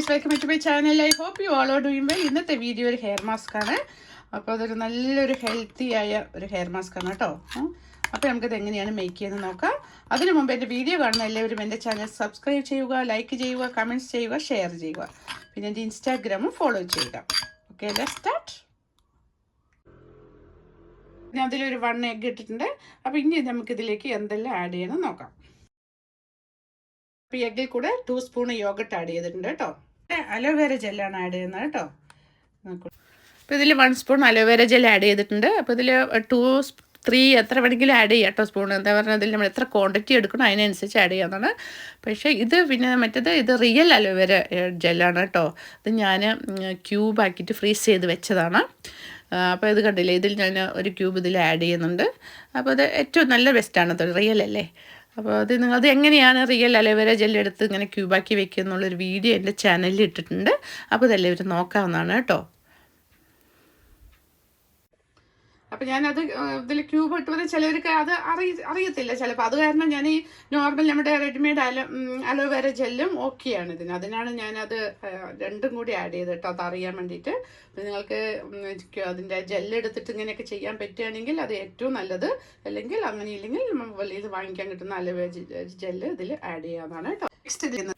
Guys, welcome to my channel. I hope you all are doing well. ഇന്നത്തെ video ഒരു hair mask ആണ്. അപ്പോൾ അതൊരു നല്ലൊരു ഹെൽത്തി ആയ ഒരു ഹെയർ മാസ്ക് ആണ് കേട്ടോ. അപ്പോൾ നമുക്കത് എങ്ങനെയാണ് മേക്ക് ചെയ്യുന്നത് നോക്കാം. അതിനു മുമ്പ് എൻ്റെ വീഡിയോ കാണുന്ന എല്ലാവരും എൻ്റെ ചാനൽ സബ്സ്ക്രൈബ് ചെയ്യുക, ലൈക്ക് ചെയ്യുക, കമൻറ്റ്സ് ചെയ്യുക, ഷെയർ ചെയ്യുക. പിന്നെ എൻ്റെ ഇൻസ്റ്റാഗ്രാമും ഫോളോ ചെയ്യുക. Okay, let's start. ഞാൻ അതിലൊരു 1 എഗ്ഗ് ഇട്ടിട്ടുണ്ട്. അപ്പോൾ ഇനി നമുക്കിതിലേക്ക് എന്തെല്ലാം ആഡ് ചെയ്യണം നോക്കാം. അപ്പോൾ ഈ എഗ്ഗിൽ കൂടെ 2 സ്പൂൺ യോഗട്ട് ആഡ് ചെയ്തിട്ടുണ്ട് കേട്ടോ. അലോവേര ജെല്ലാണ് ആഡ് ചെയ്യുന്നത് കേട്ടോ. അപ്പോൾ ഇതിൽ 1 സ്പൂൺ അലോവേര ജെൽ ആഡ് ചെയ്തിട്ടുണ്ട്. അപ്പോൾ ഇതിൽ 2, 3 എത്ര വേണമെങ്കിലും ആഡ് ചെയ്യാം കേട്ടോ. സ്പൂൺ എന്താ പറഞ്ഞാൽ ഇതിൽ നമ്മൾ എത്ര ക്വാണ്ടിറ്റി എടുക്കണം അതിനനുസരിച്ച് ആഡ് ചെയ്യാവുന്നതാണ്. പക്ഷേ ഇത് പിന്നെ മറ്റേത് ഇത് റിയൽ അലോവേര ജെല്ലാണ് കേട്ടോ. ഇത് ഞാൻ ക്യൂബാക്കിയിട്ട് ഫ്രീസ് ചെയ്ത് വെച്ചതാണ്. അപ്പോൾ ഇത് കണ്ടില്ലേ, ഇതിൽ ഞാൻ ഒരു ക്യൂബ് ഇതിൽ ആഡ് ചെയ്യുന്നുണ്ട്. അപ്പോൾ അത് ഏറ്റവും നല്ല ബെസ്റ്റാണ്, അത് റിയൽ അല്ലേ. അപ്പോൾ അത് നിങ്ങളത് എങ്ങനെയാണ് റിയൽ അലോവേര ജെല്ലെടുത്ത് ഇങ്ങനെ ക്യൂബാക്കി വെക്കുക എന്നുള്ളൊരു വീഡിയോ എൻ്റെ ചാനലിൽ ഇട്ടിട്ടുണ്ട്. അപ്പോൾ ഇതെല്ലാവരും നോക്കാവുന്നതാണ് കേട്ടോ. അപ്പോൾ ഞാനത് ഇതിൽ ക്യൂബ് ഇട്ടുന്നത് ചിലവർക്ക് അത് അറിയത്തില്ല ചിലപ്പോൾ. അത് കാരണം ഞാൻ ഈ നോർമൽ നമ്മുടെ റെഡിമെയ്ഡ് അലോവേര ജെല്ലും ഓക്കെയാണ് ഇതിന്. അതിനാണ് ഞാനത് രണ്ടും കൂടി ആഡ് ചെയ്ത് കേട്ടോ, അത് അറിയാൻ വേണ്ടിയിട്ട്. നിങ്ങൾക്ക് അതിൻ്റെ ജെല്ലെടുത്തിട്ട് ഇങ്ങനെയൊക്കെ ചെയ്യാൻ പറ്റുകയാണെങ്കിൽ അത് ഏറ്റവും നല്ലത്. അല്ലെങ്കിൽ അങ്ങനെയില്ലെങ്കിൽ വലിയ ഇത് വാങ്ങിക്കാൻ കിട്ടുന്ന അലോവേര ജെല്ല് ഇതിൽ ആഡ് ചെയ്യാവുന്നതാണ് കേട്ടോ. നെക്സ്റ്റ് ഇതിൽ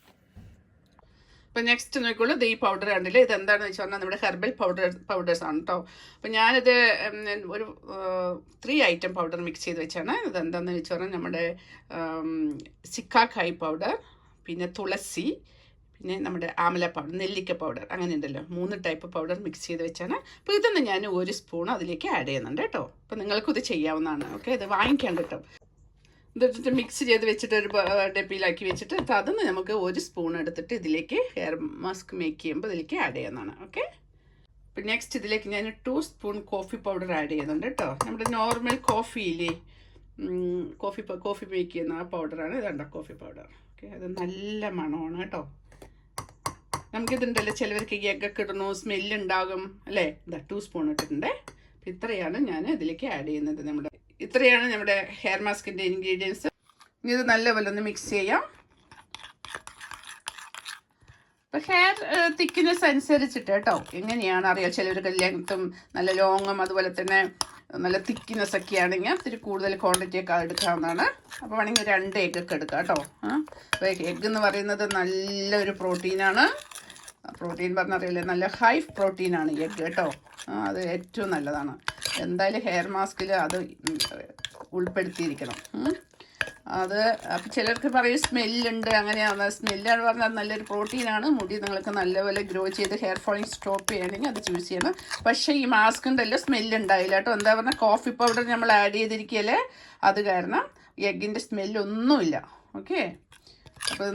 അപ്പോൾ നെക്സ്റ്റ് നോക്കിയുള്ളൂ ഈ പൗഡർ കണ്ടില്ലേ. ഇതെന്താണെന്ന് വെച്ച് പറഞ്ഞാൽ നമ്മുടെ ഹെർബൽ പൗഡേഴ്സ് ആണ് കേട്ടോ. അപ്പോൾ ഞാനിത് ഒരു 3 ഐറ്റം പൗഡർ മിക്സ് ചെയ്ത് വെച്ചാണ്. ഇതെന്താണെന്ന് വെച്ച് പറഞ്ഞാൽ നമ്മുടെ സിക്കാക്കായ് പൗഡർ, പിന്നെ തുളസി, പിന്നെ നമ്മുടെ ആമല പൗഡർ, നെല്ലിക്ക പൗഡർ, അങ്ങനെ ഉണ്ടല്ലോ 3 ടൈപ്പ് പൗഡർ മിക്സ് ചെയ്ത് വെച്ചാണ്. അപ്പോൾ ഇതൊന്ന് ഞാൻ 1 സ്പൂൺ അതിലേക്ക് ആഡ് ചെയ്യുന്നുണ്ട് കേട്ടോ. അപ്പോൾ നിങ്ങൾക്കും ഇത് ചെയ്യാവുന്നതാണ്. ഓക്കെ, ഇത് വാങ്ങിക്കാൻ കിട്ടും. ഇതിട്ട് മിക്സ് ചെയ്ത് വെച്ചിട്ട് ഒരു ഡപ്പിയിലാക്കി വെച്ചിട്ട് അതൊന്ന് നമുക്ക് 1 സ്പൂൺ എടുത്തിട്ട് ഇതിലേക്ക് ഹെയർ മാസ്ക് മേക്ക് ചെയ്യുമ്പോൾ ഇതിലേക്ക് ആഡ് ചെയ്യുന്നതാണ്. ഓക്കെ, പിന്നെ നെക്സ്റ്റ് ഇതിലേക്ക് ഞാൻ 2 സ്പൂൺ കോഫി പൗഡർ ആഡ് ചെയ്യുന്നുണ്ട് കേട്ടോ. നമ്മുടെ നോർമൽ കോഫിയില്ലേ, കോഫി മേക്ക് ചെയ്യുന്ന ആ പൗഡറാണ്. ഇതുണ്ടോ കോഫി പൗഡർ. ഓക്കെ, അത് നല്ല മണമാണ് കേട്ടോ. നമുക്കിതുണ്ടല്ലോ ചിലവർക്ക് എഗ്ഗൊക്കെ ഇടണോ, സ്മെല്ലുണ്ടാകും അല്ലേ. ഇതാ 2 സ്പൂൺ ഇട്ടിട്ടുണ്ട്. ഇത്രയാണ് ഞാൻ ഇതിലേക്ക് ആഡ് ചെയ്യുന്നത്. ഇത്രയാണ് നമ്മുടെ ഹെയർ മാസ്കിൻ്റെ ഇൻഗ്രീഡിയൻസ്. ഇനി ഇത് നല്ലപോലെ ഒന്ന് മിക്സ് ചെയ്യാം. അപ്പോൾ ഹെയർ തിക്നെസ് അനുസരിച്ചിട്ട് കേട്ടോ, എങ്ങനെയാണ് അറിയാം. ചിലവർക്ക് ലെങ്ത്തും നല്ല ലോങ്ങും അതുപോലെ തന്നെ നല്ല തിക്നെസ് ഒക്കെ ആണെങ്കിൽ ഇത്തിരി കൂടുതൽ ക്വാണ്ടിറ്റി ഒക്കെ എടുക്കാവുന്നതാണ്. അപ്പോൾ വേണമെങ്കിൽ 2 എഗ്ഗൊക്കെ എടുക്കാം കേട്ടോ. അപ്പോൾ എഗ്ഗ് എന്ന് പറയുന്നത് നല്ലൊരു പ്രോട്ടീനാണ്. പ്രോട്ടീൻ പറഞ്ഞറിയില്ലേ, നല്ല ഹൈ പ്രോട്ടീനാണ് എഗ്ഗ് കേട്ടോ. അത് ഏറ്റവും നല്ലതാണ്. എന്തായാലും ഹെയർ മാസ്കിൽ അത് ഉൾപ്പെടുത്തിയിരിക്കണം. അത് അപ്പം ചിലർക്ക് പറയും സ്മെല്ലുണ്ട്, അങ്ങനെയാണ്. സ്മെല്ലാണ് പറഞ്ഞാൽ നല്ലൊരു പ്രോട്ടീനാണ്. മുടി നിങ്ങൾക്ക് നല്ലപോലെ ഗ്രോ ചെയ്ത് ഹെയർ ഫോളിങ് സ്റ്റോപ്പ് ചെയ്യണമെങ്കിൽ അത് ചൂസ് ചെയ്യണം. പക്ഷേ ഈ മാസ്ക് ഉണ്ടല്ലോ സ്മെല്ലുണ്ടായില്ല കേട്ടോ. എന്താ പറഞ്ഞാൽ കോഫി പൗഡർ നമ്മൾ ആഡ് ചെയ്തിരിക്കുകയല്ലേ, അത് കാരണം എഗ്ഗിൻ്റെ സ്മെല്ലൊന്നുമില്ല. ഓക്കെ, അപ്പോൾ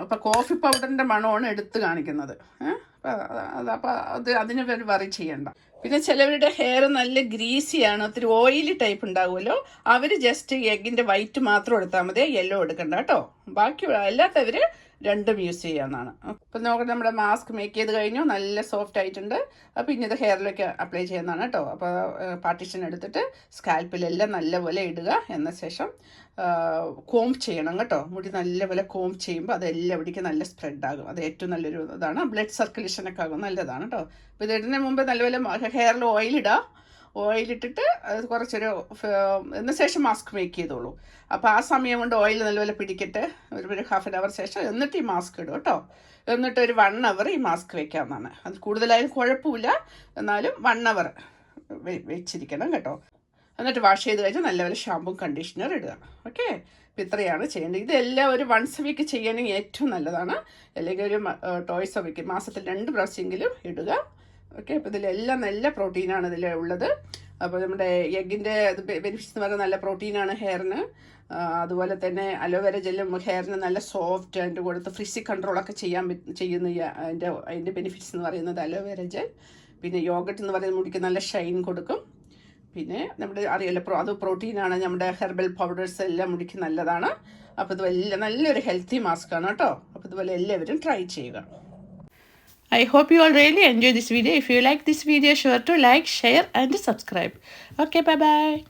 അപ്പോൾ കോഫി പൗഡറിൻ്റെ മണമാണ് എടുത്ത് കാണിക്കുന്നത്. അപ്പോൾ അതിന് ഒരു വറി ചെയ്യണ്ട. പിന്നെ ചിലവരുടെ ഹെയർ നല്ല ഗ്രീസിയാണ്, ഒത്തിരി ഓയിലി ടൈപ്പ് ഉണ്ടാവുമല്ലോ. അവർ ജസ്റ്റ് എഗ്ഗിൻ്റെ വൈറ്റ് മാത്രം എടുത്താൽ മതി, യെല്ലോ എടുക്കണ്ട കേട്ടോ. ബാക്കി അല്ലാത്തവർ രണ്ടും യൂസ് ചെയ്യാവുന്നതാണ്. അപ്പം നോക്കട്ടെ, നമ്മുടെ മാസ്ക് മേക്ക് ചെയ്ത് കഴിഞ്ഞു, നല്ല സോഫ്റ്റ് ആയിട്ടുണ്ട്. അപ്പോൾ ഇനി ഇത് ഹെയറിലേക്ക് അപ്ലൈ ചെയ്യുന്നതാണ് കേട്ടോ. അപ്പോൾ പാർട്ടീഷൻ എടുത്തിട്ട് സ്കാൽപ്പിലെല്ലാം നല്ലപോലെ ഇടുക. എന്ന ശേഷം കോംബ് ചെയ്യണം കേട്ടോ. മുടി നല്ലപോലെ കോംബ് ചെയ്യുമ്പോൾ അതെല്ലാം ഇവിടേക്ക് നല്ല സ്പ്രെഡ് ആകും. അത് ഏറ്റവും നല്ലൊരു ഇതാണ്. ബ്ലഡ് സർക്കുലേഷനൊക്കെ ആകും, നല്ലതാണ് കേട്ടോ. അപ്പോൾ ഇത് ഇടുന്നതിന് മുമ്പ് നല്ലപോലെ ഹെയറിൽ ഓയിലിടുക. ഓയിലിട്ടിട്ട് അത് കുറച്ചൊരു എന്ന ശേഷം മാസ്ക് മേക്ക് ചെയ്തോളൂ. അപ്പോൾ ആ സമയം കൊണ്ട് ഓയിൽ നല്ലപോലെ പിടിക്കട്ടെ. ഒരു ഹാഫ് ആൻ അവർ ശേഷം എന്നിട്ട് ഈ മാസ്ക് ഇടും കേട്ടോ. എന്നിട്ട് ഒരു 1 അവർ ഈ മാസ്ക് വെക്കാവുന്നതാണ്. അത് കൂടുതലായാലും കുഴപ്പമില്ല, എന്നാലും 1 അവർ വെച്ചിരിക്കണം കേട്ടോ. എന്നിട്ട് വാഷ് ചെയ്ത് കഴിഞ്ഞാൽ നല്ലപോലെ ഷാമ്പും കണ്ടീഷണർ ഇടുക. ഓക്കെ, അപ്പോൾ ഇത്രയാണ് ചെയ്യേണ്ടത്. ഇതെല്ലാം ഒരു 1 വീക്ക് ചെയ്യണമെങ്കിൽ ഏറ്റവും നല്ലതാണ്. അല്ലെങ്കിൽ ഒരു ടോയ്സ് വീക്ക് മാസത്തിൽ 2 പ്രാവശ്യമെങ്കിലും ഇടുക. ഓക്കെ, അപ്പോൾ ഇതിലെല്ലാം നല്ല പ്രോട്ടീനാണ് ഇതിൽ ഉള്ളത്. അപ്പോൾ നമ്മുടെ എഗ്ഗിൻ്റെ ബെനിഫിറ്റ്സ് എന്ന് പറയുന്നത് നല്ല പ്രോട്ടീനാണ് ഹെയറിന്. അതുപോലെ തന്നെ അലോവേര ജെല്ലും ഹെയറിന് നല്ല സോഫ്റ്റ്, അതിൻ്റെ കൂടെ ഫ്രിസി കൺട്രോളൊക്കെ ചെയ്യുന്ന അതിൻ്റെ ബെനിഫിറ്റ്സ് എന്ന് പറയുന്നത് അലോവേര ജെൽ. പിന്നെ യോഗട്ട് എന്ന് പറയുന്നത് മുടിക്ക് നല്ല ഷൈൻ കൊടുക്കും. പിന്നെ നമ്മുടെ അറിയാലോ അത് പ്രോട്ടീനാണ്. നമ്മുടെ ഹെർബൽ പൗഡേഴ്സ് എല്ലാം മുടിക്ക് നല്ലതാണ്. അപ്പോൾ ഇത് നല്ലൊരു ഹെൽത്തി മാസ്ക് ആണ് കേട്ടോ. അപ്പോൾ ഇതുപോലെ എല്ലാവരും ട്രൈ ചെയ്യുക. I hope you all really enjoy this video. If you like this video, sure to like, share and subscribe. Okay, bye bye.